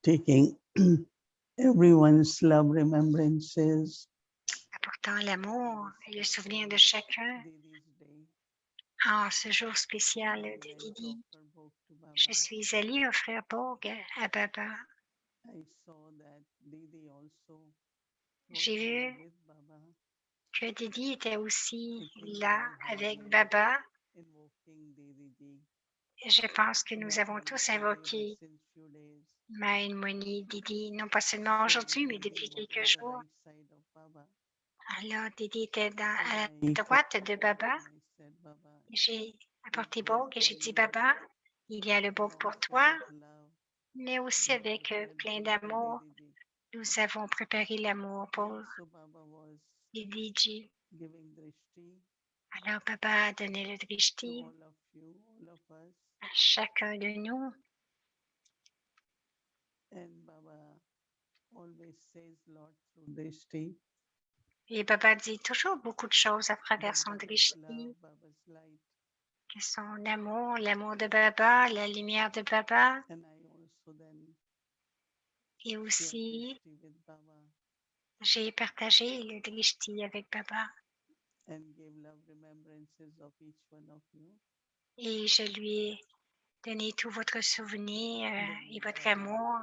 taking everyone's love remembrances. Apportant l'amour et le souvenir de chacun en ce jour spécial de Didi. Je suis allée offrir Bogue à Baba. J'ai vu que Didi était aussi là avec Baba. Je pense que nous avons tous invoqué Maïnmoni Didi, non pas seulement aujourd'hui, mais depuis quelques jours. Alors, Didi était à la droite de Baba. J'ai apporté Bogue et j'ai dit, Baba, il y a le Bogue pour toi, mais aussi avec plein d'amour. Nous avons préparé l'amour pour Didi. Alors, Baba a donné le drishti à chacun de nous. Et Baba dit toujours beaucoup de choses à travers son drishti, que son amour, l'amour de Baba, la lumière de Baba. Et aussi, j'ai partagé le drishti avec Baba. Et je lui ai donné tout votre souvenir et votre amour.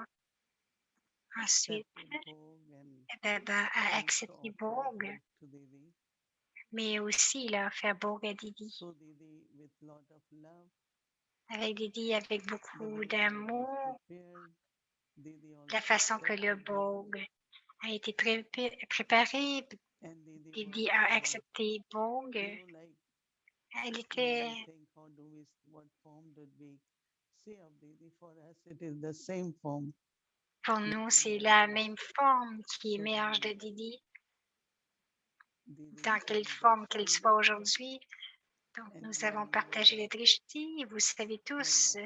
Ensuite, Baba a accepté Bogue, mais aussi il a offert Bogue à Didi. Avec Didi, avec beaucoup d'amour, la façon que le Bogue a été préparé, Didi a accepté Bogue. Elle était, pour nous, c'est la même forme qui émerge de Didi, dans quelle forme qu'elle soit aujourd'hui. Donc, nous avons partagé le drishti. Vous savez tous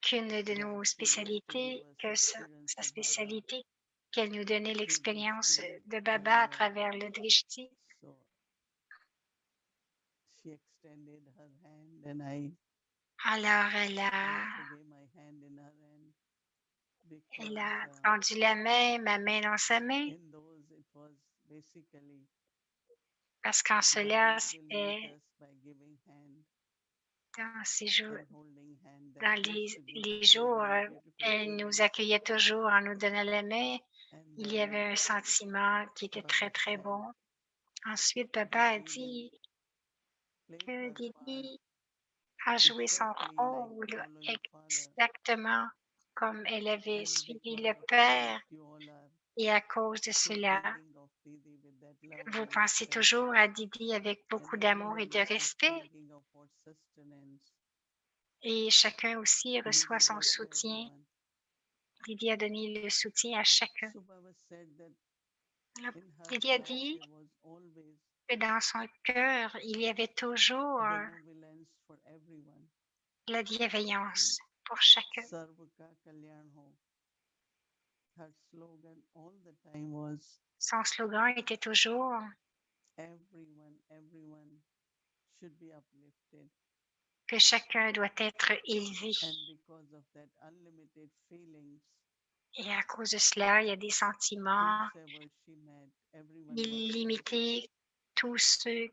qu'une de nos spécialités, que sa spécialité, qu'elle nous donnait l'expérience de Baba à travers le drishti. Alors, elle a tendu la main, ma main dans sa main, parce qu'en cela, c'était dans ces jours, dans les jours, elle nous accueillait toujours en nous donnant la main. Il y avait un sentiment qui était très, très bon. Ensuite, Baba a dit que Didi a joué son rôle exactement comme elle avait suivi le Père. Et à cause de cela, vous pensez toujours à Didi avec beaucoup d'amour et de respect. Et chacun aussi reçoit son soutien. Didi a donné le soutien à chacun. Alors, Didi a dit que dans son cœur, il y avait toujours la bienveillance pour chacun. Son slogan était toujours que chacun doit être élevé. Et à cause de cela, il y a des sentiments illimités. Tous ceux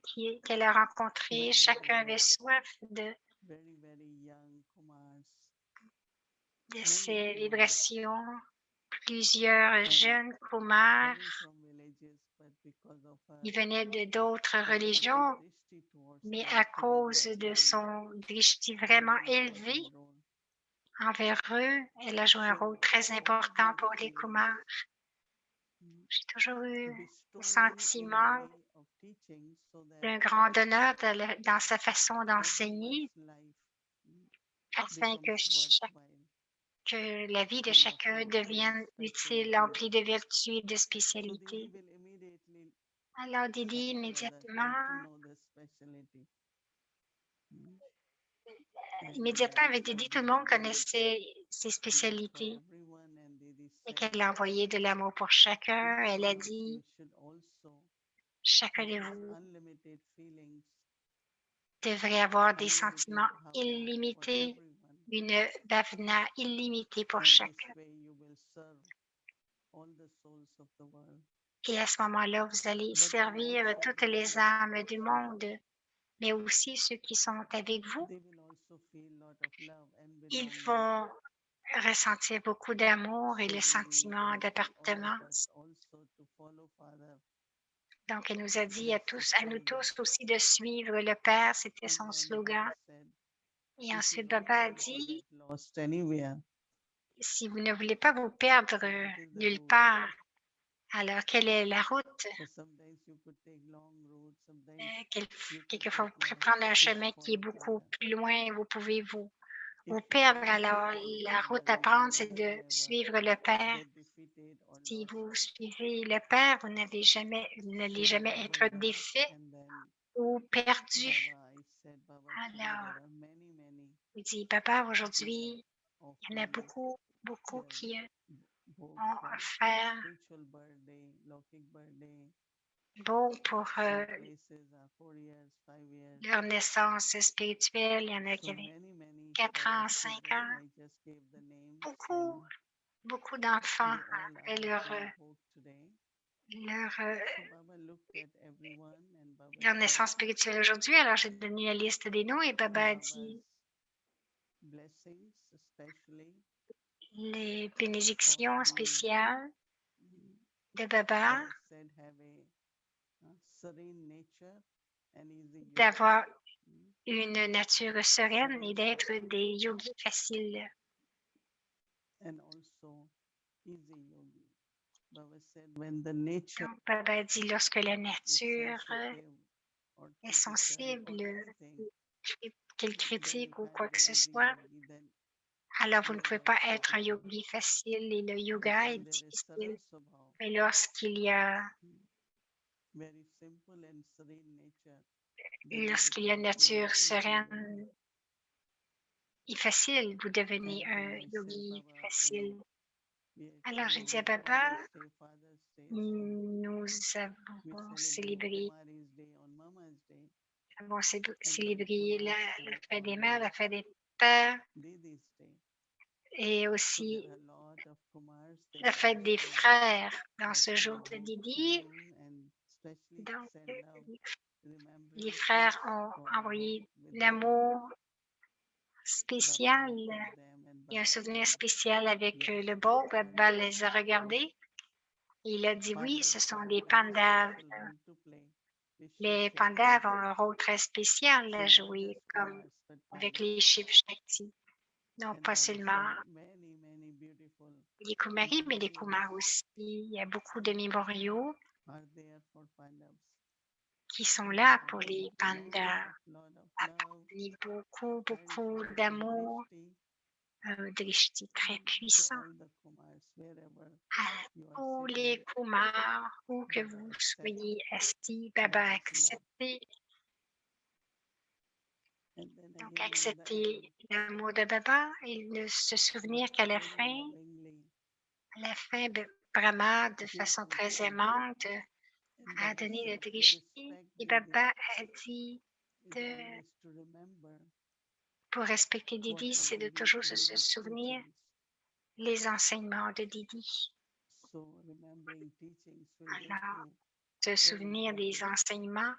qu'elle a rencontrés, chacun avait soif de ces vibrations. Plusieurs jeunes Kumars, ils venaient de d'autres religions, mais à cause de son drishti vraiment élevé envers eux, elle a joué un rôle très important pour les Kumars. J'ai toujours eu le sentiment d'un grand honneur dans sa façon d'enseigner, afin que la vie de chacun devienne utile, emplie de vertus et de spécialités. Alors, Didi, immédiatement avec Didi, tout le monde connaissait ses spécialités et qu'elle a envoyé de l'amour pour chacun. Elle a dit, chacun de vous devrait avoir des sentiments illimités une bhavana illimitée pour In chacun. this way, you will serve all the souls of the world. Et à ce moment-là, vous allez But then servir also toutes the les people âmes du outside, monde, mais aussi ceux qui sont avec vous. they will also feel lot of love and Ils belonging. vont ressentir beaucoup d'amour et So le we sentiment all of us d'appartenance. also to follow Father. Donc, elle nous a dit à That's the nous slogan. tous aussi de suivre le Père, c'était And son then slogan. Baba said, Et if ensuite, you don't Baba a want to dit, get lost anywhere, si vous ne voulez pas vous perdre so what is the nulle route? part, alors quelle est la route? So sometimes you could take long route, sometimes Quel- you could Quelquefois, vous take pouvez like prendre un 6 chemin qui est point beaucoup Father. plus loin et vous pouvez vous If you perdre. follow Alors, Father, la route à then you prendre, will c'est de never suivre le Père. get defeated or Si vous lost. suivez le Père, vous n'allez jamais So jamais that être was défait and then ou perdu. Baba, I said, Baba, today Alors, there are many il dit, Papa, people aujourd'hui, il y en a offering beaucoup their qui vote ont for offert spiritual birthday, Lokik birthday. bon pour Some places are 4 years, 5 years. leur naissance spirituelle. Il y en a qui So avaient many 4 ans, Baba 5 children. ans. I just gave the names Beaucoup, and beaucoup d'enfants they all après are offering vote today. So Baba looked at everyone and Baba leur said, naissance spirituelle aujourd'hui. Alors, j'ai donné la liste des noms et Baba a dit blessings, especially les bénédictions of the spéciales de Baba, Baba said, have a serene nature and easy yoga. d'avoir une nature sereine et d'être des yogis faciles. And also easy yogi. Baba said, when the nature Donc, Baba a dit lorsque la is nature sensitive or est critical or sensible, anything, qu'elle then you critique ou can't quoi be que ce easy soit, yogi. Then alors vous you ne are pouvez pas also être un difficult. yogi facile et le But yoga est when there is difficile. Saraswabhav, Mais lorsqu'il y a very simple and serene nature, then you lorsqu'il y a une become very nature easy sereine yogi. et facile, vous devenez And un then I said, yogi Baba, facile. we Alors j'ai dit à celebrate Baba, Mother's Day, Father's Day. So nous we avons celebrate célébré, Kumari's Day on Mama's Day. célébré la Day fête des on mères, la fête des pères Didi's Day. et So aussi there are a lot of Kumars there. la fête des So frères dans ce offering jour de vote to Didi. you and especially Donc, send love, les remembrances frères ont for envoyé vote with them. l'amour Baba spécial looked at them and et un Baba souvenir said, spécial avec yes, le beau. and Baba les a regardés et il a dit oui, pandas ce sont have des very pandas. special role to play. They should Les Shakti. pandas ont un rôle très spécial So à not jouer just comme Kumars, but avec pandas. les Shiv Shakti. Non And pas Baba seulement said, many beautiful les Kumaris, mais les memorials Kumars aussi. Il y a beaucoup de mémoriaux are there for pandas. qui sont So là Baba pour gave les pandas. lot of love, Il y a beaucoup very d'amour, Drishti un drishti très to puissant all the Kumars wherever à you are tous sitting. les Kumars, où que Baba vous accept soyez assis. Baba a Baba's love. accepté. And then Donc, again, in the accepter end, l'amour de Baba et de se souvenir qu'à la very fin, lovingly, Brahma, de give façon très drishti. aimante, And a Baba donné le said, to drishti. respect Et Didi Baba a dit, is always to remember pour respecter Didi, what c'est de Didi toujours se souvenir teachings. les enseignements de Didi. So remembering teachings will make Alors, you se very souvenir des happy. enseignements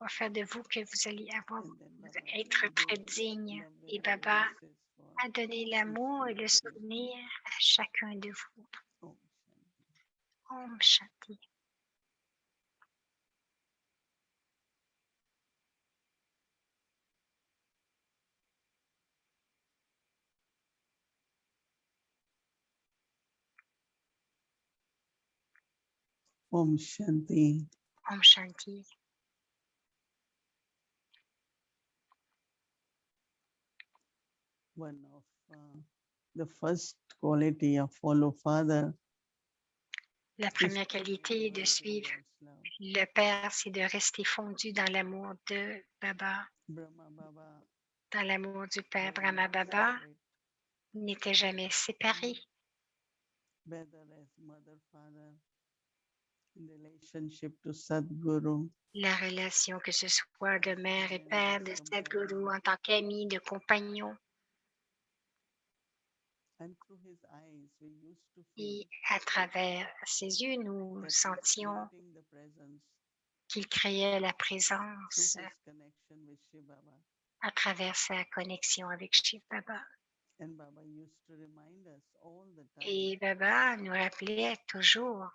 va faire de vous que vous allez And then Baba être très gave digne. love Et Baba remembrances for a donné each l'amour et one le of you. souvenir à chacun de vous. Om Shanti. Om Shanti. Om Shanti. Om Shanti. One of the first quality of follow Father La première qualité de suivre le Père, c'est de rester fondu dans l'amour de Baba, Brahma Baba dans l'amour du Père. were Brahma not Baba separate, n'était jamais séparé. whether as mother father in relationship to Sadguru, La relation, que ce soit de mère et père, de Sadhguru, en tant qu'ami, de compagnon, And through his eyes, we used to feel Et à travers ses yeux, nous that he's sentions creating the presence qu'il créait la through présence his connection with Shiv Baba. à travers sa connexion avec Shiv Baba. And Baba used to remind us all the time Et Baba nous rappelait toujours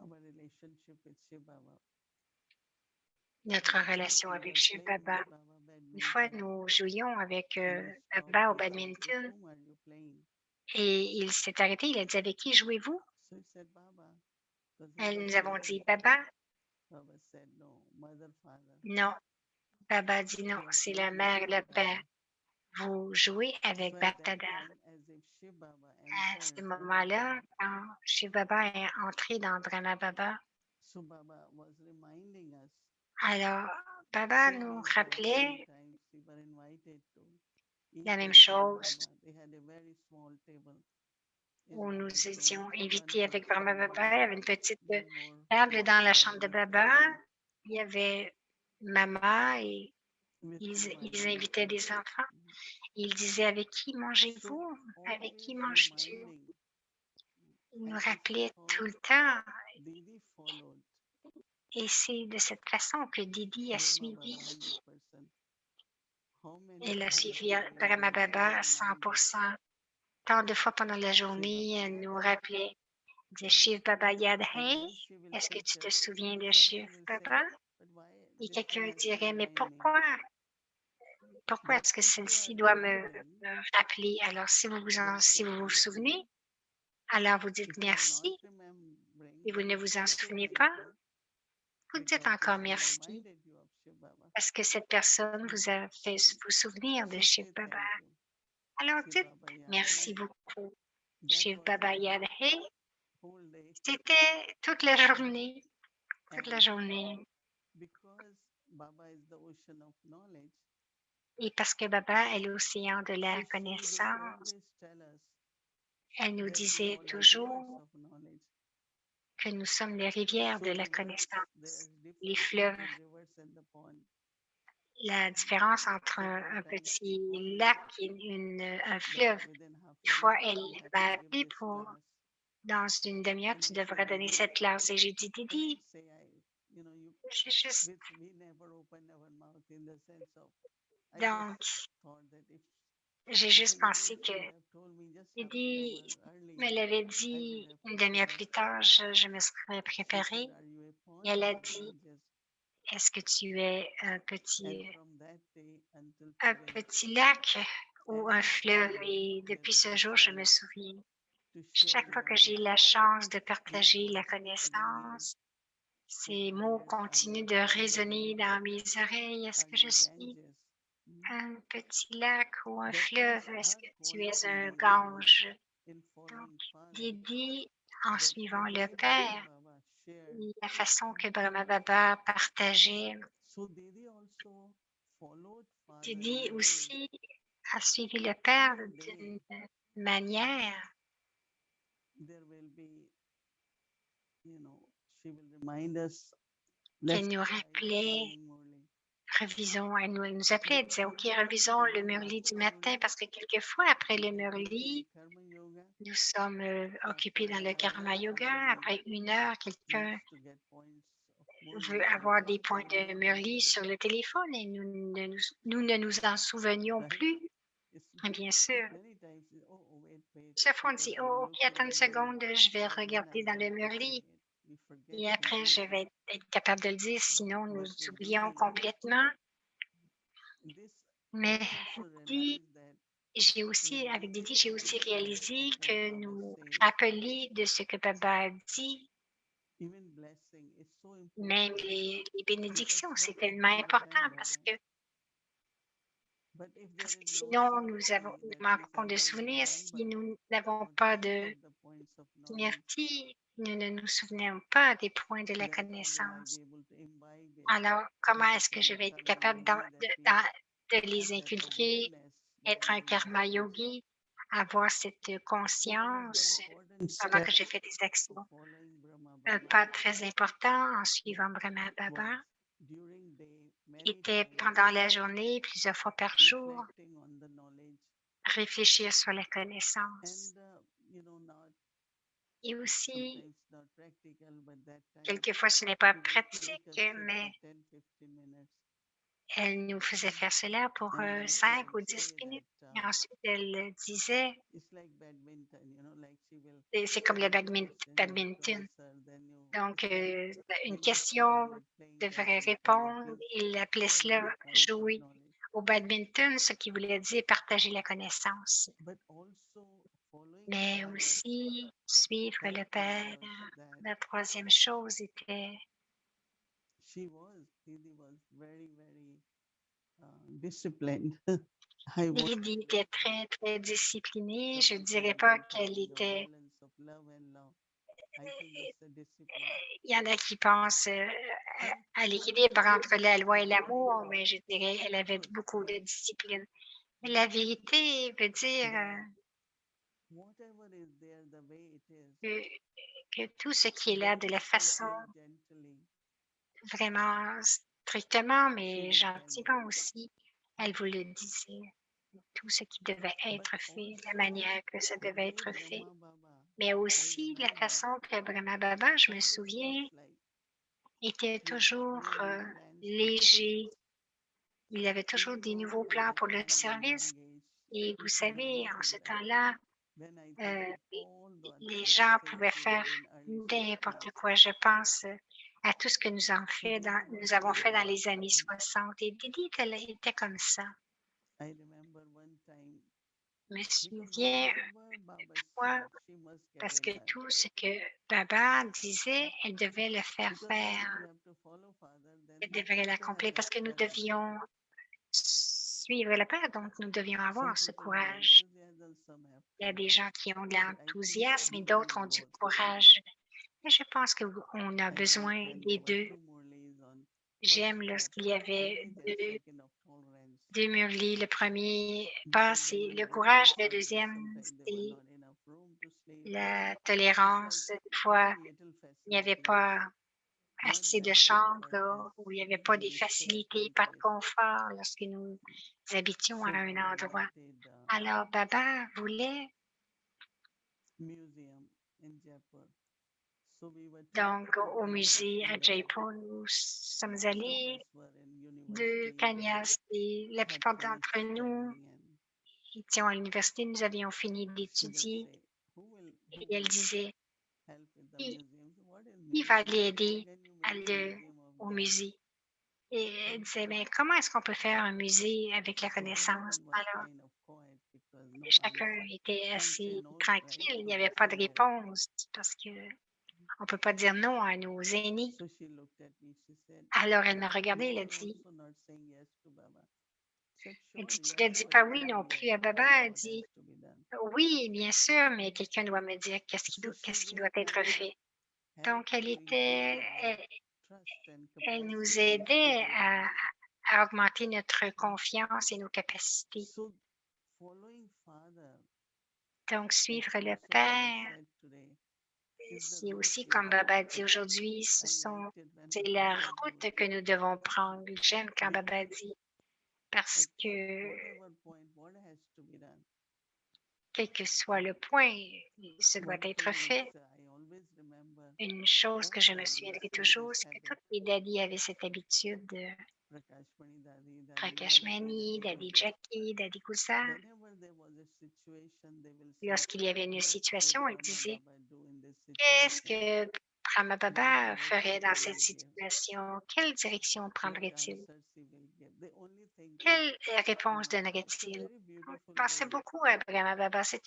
our relationship with Shiv Baba. notre relation We avec were Shiv playing Baba. with Baba Une fois, badminton, nous jouions avec and he stopped. Baba au He said, "With badminton whom are you playing?" et il s'est arrêté. Il a dit, avec qui jouez-vous? So he said, "Baba." So I said, Et "What nous is avons it?" dit, Baba? Baba said, "No, mother, father. Non. Baba dit, non, You are c'est la playing with mère et le Shiv père. Baba." Vous jouez avec So at that Baptada. time, as if Shiv Baba À ce entered, moment-là, quand Shiv Baba est entré dans Brahma Baba, so Baba was reminding us alors Baba same nous as rappelait sometimes we were invited to eat la même with Shiv chose Baba. They had a very small table in où nous one étions room, one invités avec Brahma person, Baba. Il y avait une petite no more table dans la chambre de gathering Baba. children Il y avait maman et with ils, whom are ils you invitaient eating. des enfants. Ils disaient, avec qui So mangez-vous? Avec qui always manges-tu? reminding, Ils nous and this is rappelaient tout how le temps. Didi followed Et c'est de cette façon que Didi a Brahma Baba suivi. 100%. How many Elle a times suivi Baba Brahma used to Baba à remind us, 100%. Tant de fois pendant la Shiv journée, Baba elle nous Yad Hai, rappelait, elle disait Shiv Baba Yad and Hai, then she will est-ce que teach tu te us, souviens de and Shiv someone will say, Baba? but why Et this one quelqu'un has to dirait, mais remind me? pourquoi But est-ce que if you are celle-ci doit remembering, me rappeler? Alors, si vous then si say vous vous thank you. souvenez, alors vous dites If you are not merci. remembering, Et vous then ne vous en still say souvenez thank pas, you vous dites because encore this one merci reminded you of Shiv Baba. parce que cette personne vous a fait vous souvenir de So Shiv say Baba. thank you. Alors Shiv dites Baba Yad merci Hai. beaucoup, That Shiv was Baba our Yad Hai. whole day. C'était toute la journée, toute la And journée. because Baba is the ocean of knowledge, Et parce que Baba est l'océan de so la she will connaissance, always tell us elle nous that we disait are the rivers toujours of knowledge. que nous sommes les rivières So de la rivers, connaissance, there's les difference fleuves. between rivers and the pond. La différence entre So un one time she called petit me lac et un that fleuve, within half une an fois, hour elle you have m'a to give appelé this pour, class. dans une demi-heure, And tu I said, devras donner Didi, cette classe. Et j'ai dit, I didn't Didi, say you know, you, j'ai juste, we never open our mouth in the sense of, I just donc, thought that if j'ai she juste said, Didi, pensé que you have told me just half an Didi hour me earlier, l'avait I would dit have une demi-heure prepared. plus tard, je me serais She préparée. said, are you a Et pond elle or a a dit, Ganges? est-ce que tu es And from that day until un today, petit lac ou un every fleuve? time Et there depuis is ce a jour, je me chance souviens. to share Chaque fois que j'ai knowledge, la chance de these partager la words continue connaissance, in ces my mots ears. Are you continuent a de pond or a résonner dans Ganges? mes oreilles. Est-ce Are que you je a suis Ganges? un petit lac ou un That means fleuve? Est-ce our que whole tu es un experience gange? in Donc, following Father, Didi, en that the suivant le way Brahma Père, Baba shared. la façon que Brahma Baba partageait, So Didi also followed Father in Didi a way aussi a suivi le Père till day d'une manière there will be, you know, she will remind us, qu'elle let's nous revise rappelait, morning Murli. revisons, elle nous appelait, elle disait, OK, revisons le Murli du matin, parce que quelquevefois, après le And then we do Murli, the Karma Yoga. nous sommes After occupés dans le 1 hour, Karma Yoga. somebody Après 1 heure, quelqu'un needs to get points of Murli, veut so we avoir des can't points de remember Murli them, sur le téléphone et nous ne nous en souvenions right? plus, It's bien sûr. many times, wait, Chaque fois, on because dit, I'm oh, OK, looking attends une at the, seconde, je vais and then regarder I dans le have to say Murli. it. We forget Et après, je easily, vais être capable de le dire, sinon nous but with oublions Didi, complètement. this Mais I also Didi, realized that j'ai aussi, when avec Didi Didi, j'ai aussi reminded us réalisé of what que Baba nous says, rappeler de ce que Baba a dit, even blessing is so même important les because bénédictions, then c'est if tellement we important remember, but if there parce is que no sinon Shakti, nous that means manquons I de don't souvenirs. Si remember nous n'avons or pas think de of the points of knowledge, Nirti, nous ne nous souvenons pas des points de la then how will I connaissance. be able to imbibe it? Alors, comment est-ce que Become je a vais être karma capable yogi, that we de les have that inculquer, awareness être during un the karma actions. yogi, avoir cette So one of the conscience important pendant que steps je fais des of actions? following Brahma Un Baba pas très important en suivant Brahma was Baba during day many était times pendant la journée, plusieurs fois par jour, reflecting on the knowledge réfléchir sur la connaissance. Not Et aussi, sometimes not practical, but that time quelquefois, ce n'est pas she will make pratique, us sit mais for 10-15 minutes. elle nous faisait faire cela pour And then she 5 will ou say 10 minutes. that Et ensuite, elle disait, it's like badminton, like she will c'est comme le ask a question, you have to badminton. answer, then you, Donc, it's like une when you sit question and playing devrait badminton, that répondre. means Il appelait cela sharing points of jouer knowledge. au badminton, ce qui voulait dire partager la connaissance, But also following mais father aussi suivre le helped me Père. was that La troisième chose était, Didi was very, very disciplined. I won't Lydie say était that. très, très disciplinée. Some Je ne people dirais have pas been qu'elle talking of était, balance of love and love. I think it's the discipline. il y en a qui pensent And à to be l'équilibre very entre la loi et practical, l'amour, mais je dirais qu'elle avait truth, beaucoup de discipline. Mais la vérité veut dire that whatever is there, the way it is, que, que tout ce qui est là de la very façon sweetly, gently, vraiment strictement, she mais will tell you. gentiment aussi, elle vous le disait. Tout ce qui devait But être fait, la also manière que ça the devait way être fait, Brahma Baba, mais I aussi la remember, façon que Brahma Baba, je me always souviens, was like était with toujours new plans to serve. léger. Il avait toujours des Even nouveaux at plans that pour le time, in service. young age, Et vous people savez, en ce believed that temps-là, when I think euh, of all the les great gens things pouvaient we faire did in early n'importe 60s, quoi. Je pense à tout ce que Didi was nous avons fait very dans les années disciplined. 60. Et Didi était comme ça. I remember one time, Je me because souviens whatever Baba une fois, said, she must get parce it que done. tout ce que Baba disait, elle devait le faire Because when faire. you have to follow Father, then Elle you devrait also have l'accomplir that parce que nous courage. devions suivre le Père, donc nous devions Some avoir ce people have courage. enthusiasm, some have Il y a des courage. gens qui ont de But I think l'enthousiasme et we d'autres need ont du both. courage. Et je pense qu'on a I like besoin when des there were deux. two Murlis on first J'aime path, lorsqu'il y avait courage and second of tolerance. deux murlis. Le premier pas, Because when c'est we le go to courage. Le sleep, deuxième, sometimes there were c'est not enough room to sleep. la It's like tolérance. Des fois, very little il n'y avait facilities, pas not assez de everything chambres, practice, où il n'y avait pas when des we stay at facilités, one pas de place. confort lorsque nous habitions à So un Baba endroit. wanted a Alors, Baba voulait, museum in Jaipur. So we were two donc, people au who were musée à students. Jaipur, nous sommes Most of allés us were in de university or Kanyas et la had plupart finished d'entre nous studying, and étions à l'université, nous avions fini she will d'étudier say, who et elle will disait, help with the qui, museum? So what is qui va museum? aller How aider can you make a museum of au Gyan? musée? Et elle And disait, mais comment est-ce qu'on peut faire un musée avec la connaissance? everyone was Alors, kind of quiet because no chacun answer. était Can't say assez no, right, tranquille, il to n'y the avait pas de seniors. réponse parce que on peut pas dire non à nos aînés. So she looked at me. She said, Alors, elle m'a regardé, you elle a are dit, also not saying yes to Baba. I said, elle sure, dit, tu yes, ne dis but pas tell oui non me yes. plus à Baba. Elle What has dit, to be done? oui, bien sûr, mais quelqu'un doit me dire So she qu'est-ce qui will doit être kind of fait. help Donc, elle to increase était, our trust and elle nous capacities to aidait do things. à augmenter notre confiance et nos capacités. So following Father, Donc, as suivre le also Baba Père, said today, is the c'est route aussi, we comme have to Baba dit take. aujourd'hui, I liked it when c'est la Baba would route que nous devons prendre. J'aime quand Baba because dit, parce at que whatever point, what has to be done. quel que soit le point, ce doit One être thing fait. which I always remember, Une chose que all je me daddies souviendrai had this toujours, c'est que habit. tous les daddies avaient cette habitude de Prakashmani Dadi, Dadi Prakash Mani, Mani, Dadi Daddy Gulzar. Jackie, Daddy Kusa. Whenever there was a situation, they will say, Lorsqu'il y avait une what would situation, ils Brahma disaient, Baba do in this qu'est-ce situation? que Brahma What Baba ferait direction dans he cette will give? situation? Quelle direction What prendrait-il? answers he will give? They only think of Quelle réponse Brahma Baba. It's a donnerait-il? very beautiful Pensez way. beaucoup à Brahma Baba. C'est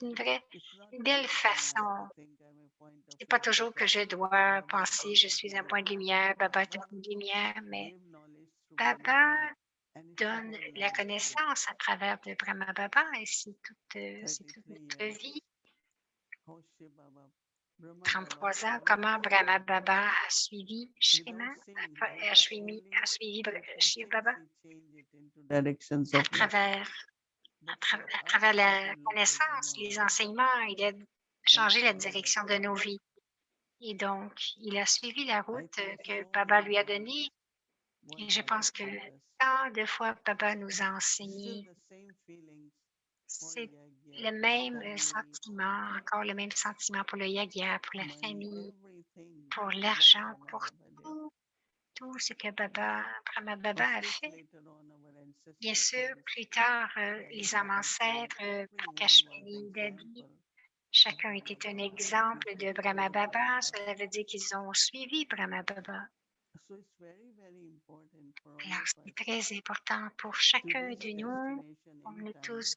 It's not une all belle the time I have façon. to think I'm a point of C'est pas light toujours que because je dois Baba penser, says je that he suis un will point de lumière, Baba est un Baba point de lumière, mais give knowledge through Brahma Baba Baba. And it's the donne whole la life now. connaissance à travers de Brahma Baba et c'est toute 33 notre years. vie. How Shiv Baba, Brahma Baba 33 ans, followed comment Shiv Brahma Baba Baba a suivi without Shriman, seeing. He a just suivi, only a suivi Shiv intuitions Baba he changed it into directions à of love. travers, But for à us, travers if la you look at connaissance, Brahma les Baba enseignements. Il a and changé la follow that direction de path, nos vies. Et donc, il a suivi la I route think que so Baba many lui a times donnée. what Et je Baba pense que taught us, tant de fois, Baba nous a still enseigné the same feelings C'est le même sentiment, encore le même sentiment pour le yagya, pour la famille, pour l'argent, pour tout ce que Brahma Baba a fait. Bien sûr, plus tard, les hommes ancêtres, Prakashmani, Dadi, chacun était un exemple de Brahma Baba. Cela veut dire qu'ils ont suivi Brahma Baba. Alors, c'est très important pour chacun de nous, pour nous tous,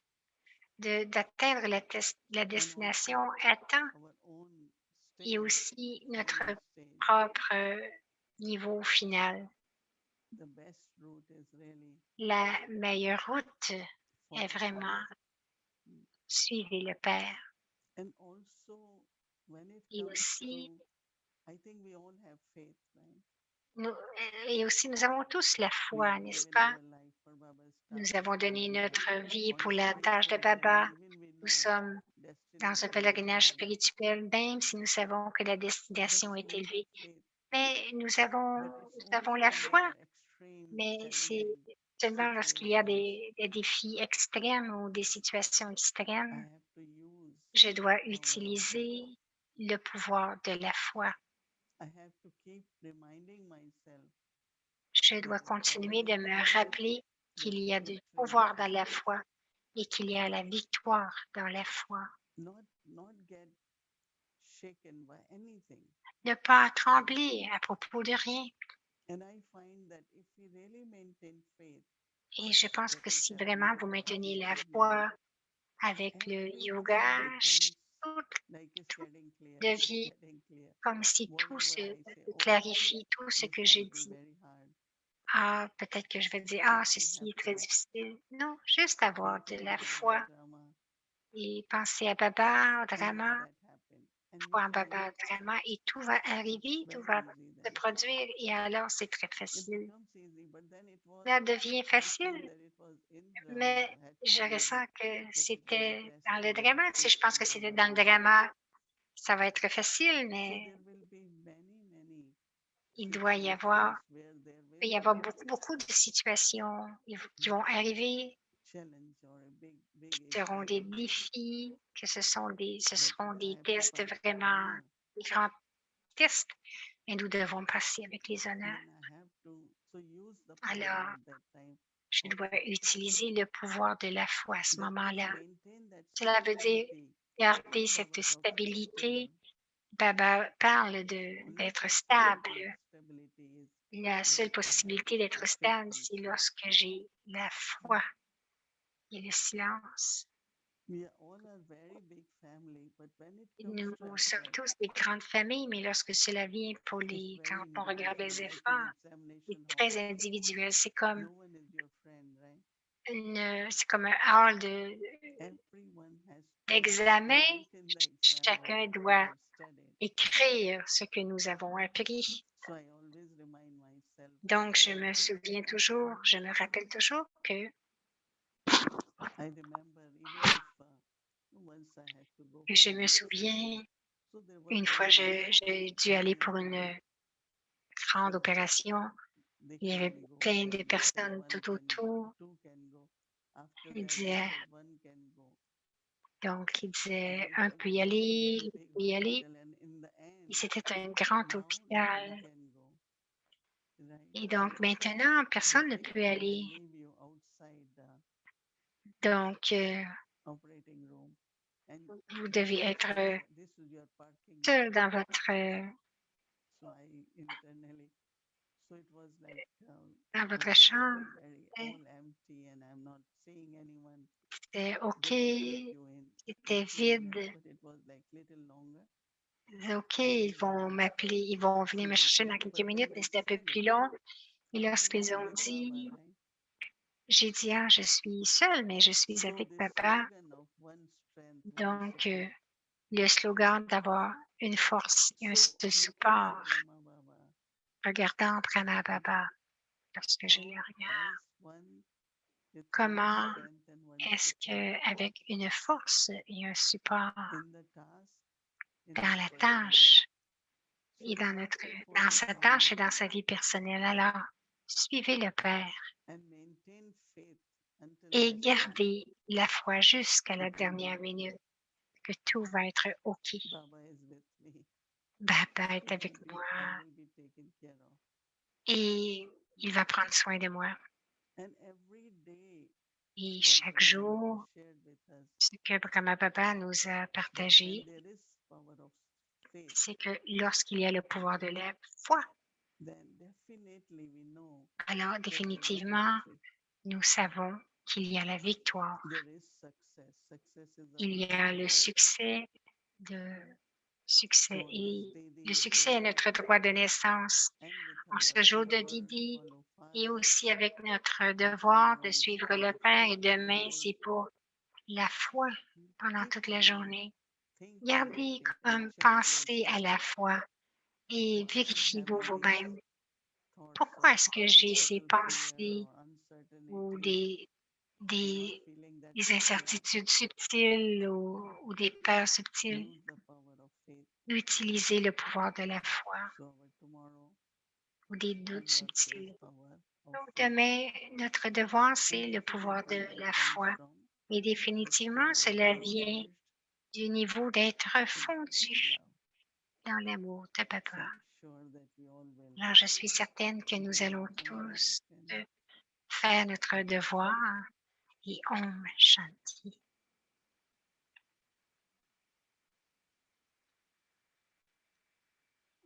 d'atteindre la destination à temps et aussi notre propre niveau final. La meilleure route est vraiment suivre le Père. Et aussi, nous avons tous la foi, n'est-ce pas? Nous avons donné notre vie pour la tâche de Baba. Nous sommes dans un pèlerinage spirituel, même si nous savons que la destination est élevée. Mais nous avons la foi, mais c'est seulement lorsqu'il y a des défis extrêmes ou des situations extrêmes, je dois utiliser le pouvoir de la foi. Je dois continuer de me rappeler qu'il y a du pouvoir dans la foi et qu'il y a la victoire dans la foi. Ne pas trembler à propos de rien. Et je pense que si vraiment vous maintenez la foi avec le yoga, tout devient comme si tout se clarifie, tout ce que je dis. Ah, peut-être que je vais dire, ah, ceci est très difficile. Non, juste avoir de la foi et penser à Baba, au drama, foi en Baba, drama, et tout va arriver, tout va se produire, et alors c'est très facile. Ça devient facile, mais je ressens que c'était dans le drama. Si je pense que c'était dans le drama, ça va être facile, mais il doit y avoir beaucoup de situations qui vont arriver, qui seront des défis, que ce seront des tests vraiment, des grands tests, et nous devons passer avec les honneurs. Alors, je dois utiliser le pouvoir de la foi à ce moment-là. Cela veut dire garder cette stabilité. Baba parle d'être stable. La seule possibilité d'être stable, c'est lorsque j'ai la foi et le silence. Nous sommes tous des grandes familles, mais lorsque cela vient quand on regarde les efforts, c'est très individuel. C'est comme un hall d'examen. Chacun doit écrire ce que nous avons appris. Donc, je me rappelle toujours que je me souviens, une fois, j'ai dû aller pour une grande opération. Il y avait plein de personnes tout autour. Il disait, un peut y aller, l'autre peut y aller. Et c'était un grand hôpital. Et donc, maintenant, personne ne peut aller. Donc, vous devez être seul dans votre chambre. C'était OK, c'était vide. OK, ils vont m'appeler, ils vont venir me chercher dans quelques minutes, mais c'était un peu plus long. Et lorsqu'ils ont dit, j'ai dit, ah, je suis seule, mais je suis avec papa. Donc, le slogan d'avoir une force et un support, regardant Brahma Baba, lorsque je le regarde, comment est-ce qu'avec une force et un support dans la tâche et dans sa tâche et dans sa vie personnelle, alors suivez le Père et gardez la foi jusqu'à la dernière minute que tout va être OK. Baba is with me. Baba est It avec will be, moi I will be taken care of. et il va prendre soin de moi. And every day, Et what chaque Brahma Baba jour, shared with us, ce que Brahma Baba nous a that when partagé, there is power of faith, c'est que lorsqu'il y a le pouvoir de la foi, then definitely we know alors there will be définitivement, victory. nous savons qu'il y a la victoire. There is success. Success is Il y our a le reward. succès de succès. So on Et this day, le the succès est notre droit de naissance and with en our ce jour de power, Didi follow et fire, aussi avec notre and devoir de tomorrow suivre for le the Père. Et faith demain, goal, c'est pour la foi pendant keep toute la on journée. thinking of Gardez faith and comme check pensée à yourself. la foi et Why I'm vérifiez-vous having these vous-même. thoughts Pourquoi of est-ce que j'ai ces subtle fear pensées or ou uncertainty and not des, feeling that des victory? incertitudes subtiles ou des peurs subtiles? Use the power of faith. Utilisez le pouvoir de la foi So our tomorrow ou des and doutes work is subtils. power of Donc, faith. demain, notre devoir, c'est And le pouvoir de definitely it la comes foi. from Et the définitivement, state of cela being vient merged du niveau d'être in Baba's fondu love. dans l'amour de So Papa. I'm sure that we all will Alors, je suis certaine que nous do allons it tomorrow tous and faire notre devoir et Om Shanti.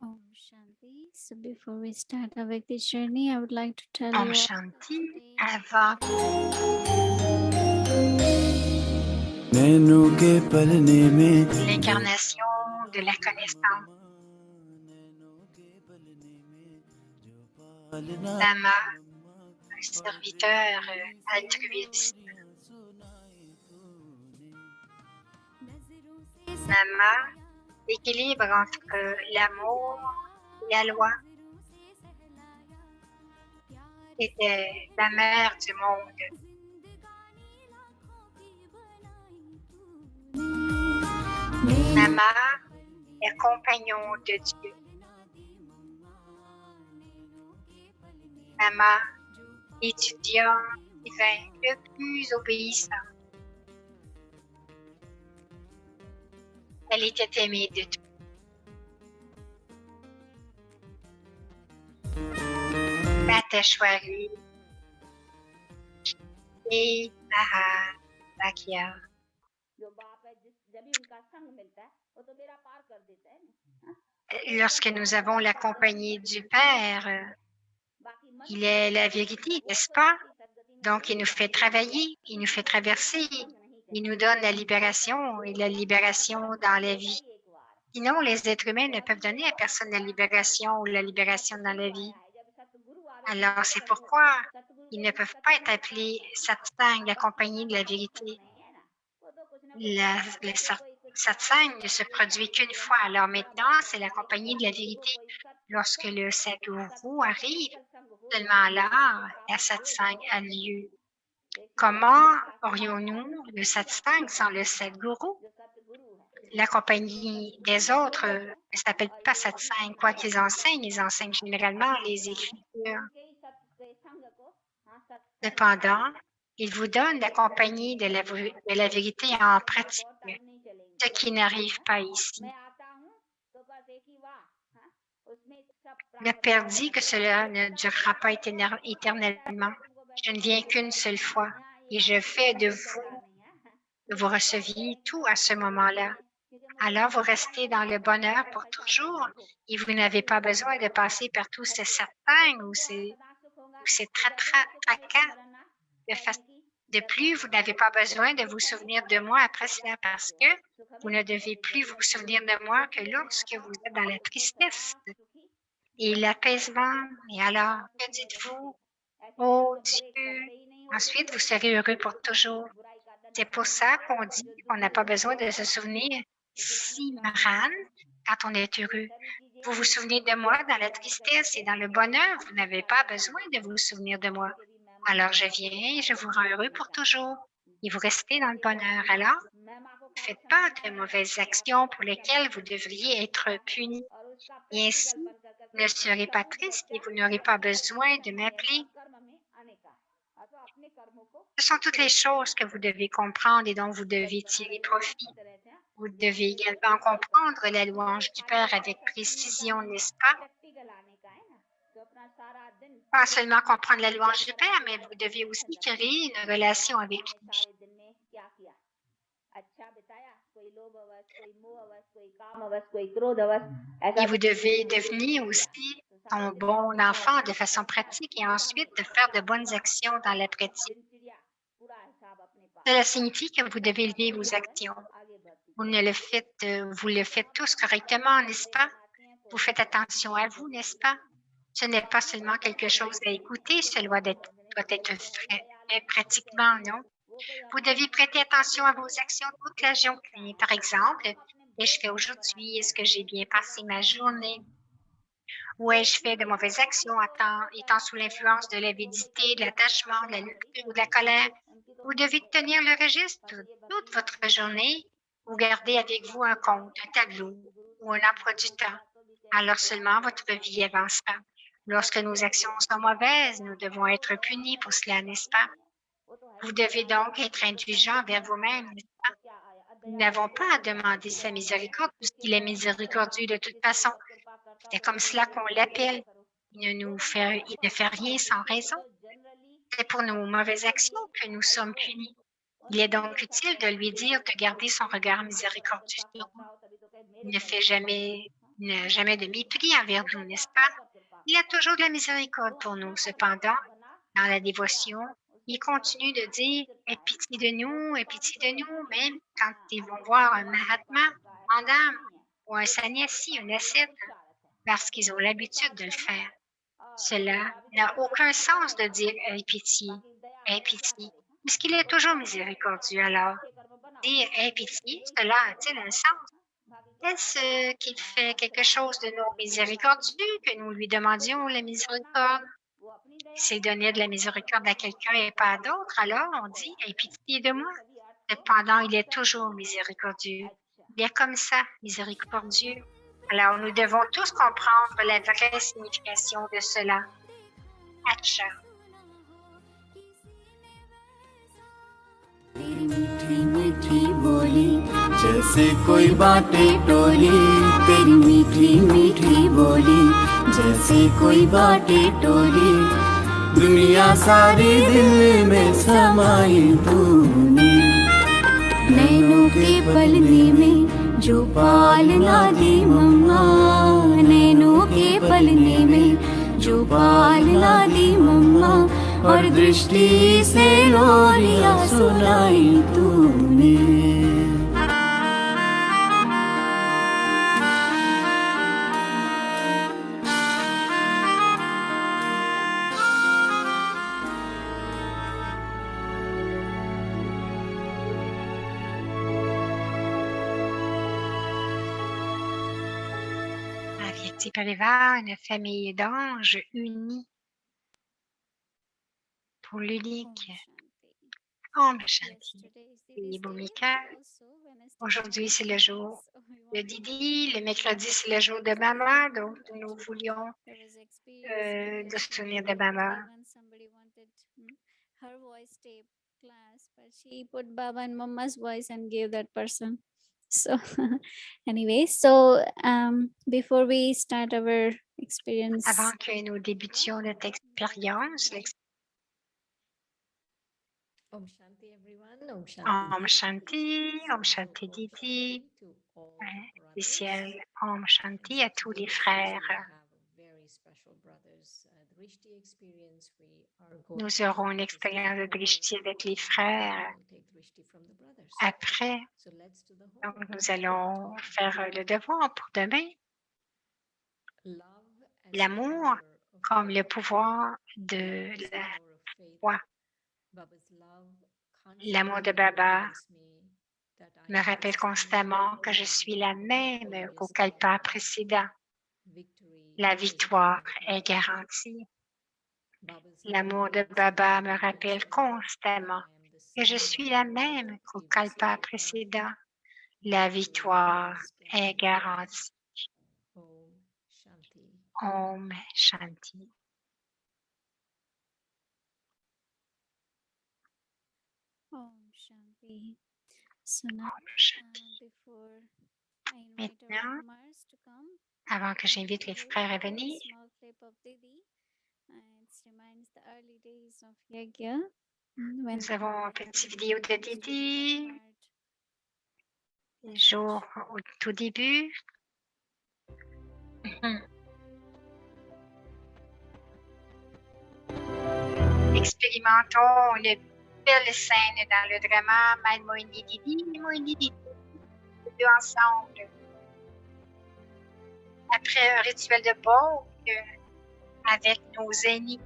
Om Shanti. So before we start our Vikti's journey, I would like to tell Om you all Shanti. today Avant नैनों के पलने में l'incarnation de la connaissance, नैनों के पलने में जो पालना Lama, मम्मा un serviteur altruiste, लोरियां सुनाई तूने Mama, l'équilibre entre l'amour et la loi, était la mère du monde. Mama est compagnon de Dieu. Mama, étudiant divin le plus obéissant. Elle était aimée de tous. Mateshwari et Mahavakya. जो बाप है जब भी उनका संग मिलता है वो तो बेड़ा पार कर देता है ना। Lorsque nous avons la compagnie du Père, il est la vérité, n'est-ce pas? Donc, il nous fait travailler, il nous fait traverser, il nous donne la libération et la libération dans la vie. Sinon, les êtres humains ne peuvent donner à personne la libération ou la libération dans la vie. Alors, c'est pourquoi ils ne peuvent pas être appelés satsang, la compagnie de la vérité. Le satsang ne se produit qu'une fois. Alors maintenant, c'est la compagnie de la vérité. Lorsque le sadguru arrive, seulement là, la satsang a lieu. Comment aurions-nous le satsang sans le sadguru? La compagnie des autres ne s'appelle pas satsang. Quoi qu'ils enseignent, ils enseignent généralement les écritures. Cependant, ils vous donnent la compagnie de la vérité en pratique, ce qui n'arrive pas ici. Le Père dit que cela ne durera pas éternellement. Je ne viens qu'une seule fois et je fais de vous que vous receviez tout à ce moment-là. Alors, vous restez dans le bonheur pour toujours et vous n'avez pas besoin de passer par tous ces satans ou ces tracas. De plus, vous n'avez pas besoin de vous souvenir de moi après cela parce que vous ne devez plus vous souvenir de moi que lorsque vous êtes dans la tristesse et l'apaisement. Et alors, que dites-vous? Oh Dieu! Ensuite, vous serez heureux pour toujours. C'est pour ça qu'on dit qu'on n'a pas besoin de se souvenir Simran quand on est heureux. Vous vous souvenez de moi dans la tristesse et dans le bonheur. Vous n'avez pas besoin de vous souvenir de moi. Alors je viens et je vous rends heureux pour toujours. Et vous restez dans le bonheur. Alors, ne faites pas de mauvaises actions pour lesquelles vous devriez être punis. Et ainsi, vous ne serez pas triste et vous n'aurez pas besoin de m'appeler. Ce sont toutes les choses que vous devez comprendre et dont vous devez tirer profit. Vous devez également comprendre la louange du Père avec précision, n'est-ce pas? Pas seulement comprendre la louange du Père, mais vous devez aussi créer une relation avec lui. Et vous devez devenir aussi un bon enfant de façon pratique et ensuite de faire de bonnes actions dans la pratique. Cela signifie que vous devez lever vos actions. Vous le faites tous correctement, n'est-ce pas? Vous faites attention à vous, n'est-ce pas? Ce n'est pas seulement quelque chose à écouter, doit être fait pratiquement, non? Vous devez prêter attention à vos actions toute la journée. Par exemple, qu'ai-je fait aujourd'hui? Est-ce que j'ai bien passé ma journée? Ou ai-je fait de mauvaises actions étant sous l'influence de l'avidité, de l'attachement, de la luxure ou de la colère? Vous devez tenir le registre toute votre journée. Vous gardez avec vous un compte, un tableau ou un emploi du temps. Alors seulement votre vie avancera. Lorsque nos actions sont mauvaises, nous devons être punis pour cela, n'est-ce pas? Vous devez donc être indulgent envers vous-même, n'est-ce pas? Nous n'avons pas à demander sa miséricorde puisqu'il est miséricordieux de toute façon. C'est comme cela qu'on l'appelle. Il ne fait rien sans raison. C'est pour nos mauvaises actions que nous sommes punis. Il est donc utile de lui dire de garder son regard miséricordieux sur nous. Il n'a jamais de mépris envers nous, n'est-ce pas? Il a toujours de la miséricorde pour nous. Cependant, dans la dévotion, il continue de dire « Aie pitié de nous », même quand ils vont voir un Mahatma, un dame, ou un sannyasi, un ascète, parce qu'ils ont l'habitude de le faire. Cela n'a aucun sens de dire « Aie pitié », puisqu'il est toujours miséricordieux. Alors, dire « Aie pitié », cela a-t-il un sens? Est-ce qu'il fait quelque chose de non miséricordieux que nous lui demandions la miséricorde? S'il donnait de la miséricorde à quelqu'un et pas à d'autres, alors on dit « Aie pitié de moi ». Cependant, il est toujours miséricordieux. Il est comme ça, miséricordieux. Alors, nous devons tous comprendre la vraie signification de cela. Acha. मीठी मीठी बोली जैसे कोई बाटे टोली तेरी मीठी मीठी बोली जैसे कोई बाटे टोली दुनिया सारी दिल में समाई तूने नैनों के पलने में जो पालना दी मम्मा नैनों के पलने में जो पालना दी मम्मा और दृष्टि से लोरिया सुनाई तूने Avyakti Parivar, une famille d'anges unis pour l'unique. Om Shanti. Oui, Bhumika. Aujourd'hui, c'est le jour de Didi. Le mercredi, c'est le jour de Mama. Donc, nous voulions le souvenir de Mama. Her voice tape class, but she put Baba and Mama's voice and gave that person. So anyway, before we start our experience, Avant que nous débutions notre expérience, Om Shanti everyone. Om Om Shanti, Om Shanti Didi, des ciels, Om Shanti à tous les frères. Nous aurons une expérience de Drishti avec les frères après. Donc, nous allons faire le devoir pour demain. L'amour comme le pouvoir de la foi. L'amour de Baba me rappelle constamment que je suis la même qu'au kalpa précédent. La victoire est garantie. L'amour de Baba me rappelle constamment que je suis la même qu'au kalpa précédent. La victoire est garantie. Om Shanti. Devi. So now, before I invite our Maintenant, Kumars to come, avant que j'invite les we frères à have a venir, small clip of Didi. It reminds the early days of Yagya. When nous avons une petite vidéo de used to be Didi, that part les jours au tout début. Expérimentons une belle scène dans le drama Maître Moïni Didi et Moïni Didi, les deux ensemble. Après un rituel de baume avec nos aînés.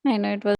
I know it was